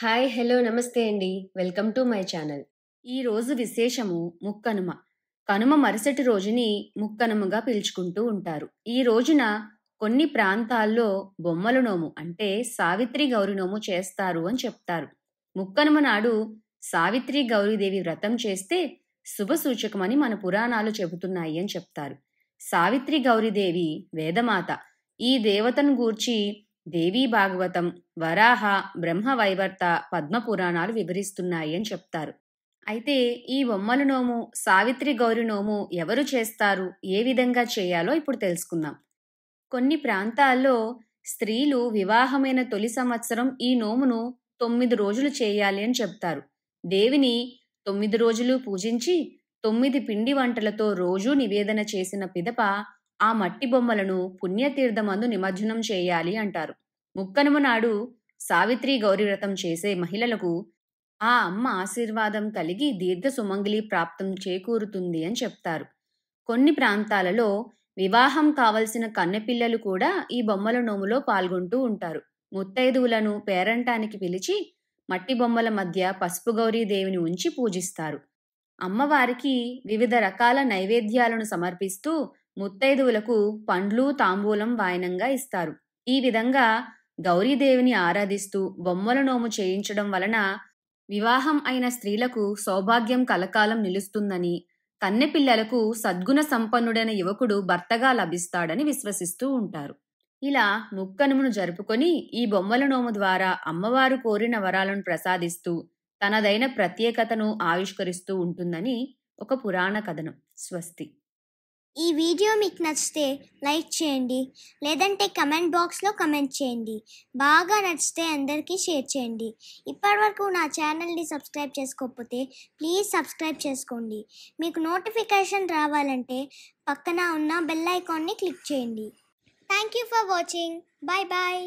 Hi! Hello! నమస్తే అండి. Welcome to my channel. ఈరోజు విశేషము ముక్కనుమ. కనుమ మరుసటి రోజుని ముక్కనుమగా పిలుచుకుంటూ ఉంటారు. ఈ రోజున కొన్ని ప్రాంతాల్లో బొమ్మల నోము అంటే సావిత్రి గౌరి నోము చేస్తారు అని చెప్తారు. ముక్కనుమ నాడు సావిత్రి గౌరీదేవి వ్రతం చేస్తే శుభసూచకమని మన పురాణాలు చెబుతున్నాయి అని చెప్తారు. సావిత్రి గౌరీదేవి వేదమాత. ఈ దేవతను గూర్చి దేవీ భాగవతం, వరాహ, బ్రహ్మవైవర్త, పద్మపురాణాలు వివరిస్తున్నాయి అని చెప్తారు. అయితే ఈ బొమ్మల నోము, సావిత్రి గౌరి నోము ఎవరు చేస్తారు, ఏ విధంగా చేయాలో ఇప్పుడు తెలుసుకుందాం. కొన్ని ప్రాంతాల్లో స్త్రీలు వివాహమైన తొలి సంవత్సరం ఈ నోమును 9 రోజులు చేయాలి అని చెప్తారు. దేవిని 9 రోజులు పూజించి 9 పిండి వంటలతో రోజూ నివేదన చేసిన పిదప ఆ మట్టి బొమ్మలను పుణ్యతీర్థమందు నిమజ్జనం చేయాలి అంటారు. ముక్కనుమ నాడు సావిత్రి గౌరి వ్రతం చేసే మహిళలకు ఆ అమ్మ ఆశీర్వాదం కలిగి దీర్ఘ సుమంగళి ప్రాప్తం చేకూరుతుంది అని చెప్తారు. కొన్ని ప్రాంతాలలో వివాహం కావలసిన కన్నెపిల్లలు కూడా ఈ బొమ్మల నోములో పాల్గొంటూ ఉంటారు. ముత్తైదువులను పేరంటానికి పిలిచి మట్టి బొమ్మల మధ్య పసుపు గౌరీ దేవిని ఉంచి పూజిస్తారు. అమ్మవారికి వివిధ రకాల నైవేద్యాలను సమర్పిస్తూ ముత్తైదువులకు పండ్లు, తాంబూలం వాయనంగా ఇస్తారు. ఈ విధంగా గౌరీదేవిని ఆరాధిస్తూ బొమ్మల నోము చేయించడం వలన వివాహం అయిన స్త్రీలకు సౌభాగ్యం కలకాలం నిలుస్తుందని, కన్నెపిల్లలకు సద్గుణ సంపన్నుడైన యువకుడు భర్తగా లభిస్తాడని విశ్వసిస్తూ ఉంటారు. ఇలా ముక్కనుమను జరుపుకొని ఈ బొమ్మల నోము ద్వారా అమ్మవారు కోరిన వరాలను ప్రసాదిస్తూ తనదైన ప్రత్యేకతను ఆవిష్కరిస్తూ ఉంటుందని ఒక పురాణ కథనం. స్వస్తి. ఈ వీడియో మీకు నచ్చితే లైక్ చేయండి, లేదంటే కమెంట్ బాక్స్లో కమెంట్ చేయండి. బాగా నచ్చితే అందరికీ షేర్ చేయండి. ఇప్పటివరకు నా ఛానల్ని సబ్స్క్రైబ్ చేసుకోకపోతే ప్లీజ్ సబ్స్క్రైబ్ చేసుకోండి. మీకు నోటిఫికేషన్ రావాలంటే పక్కన ఉన్న బెల్ ఐకాన్ని క్లిక్ చేయండి. Thank you for watching. Bye bye.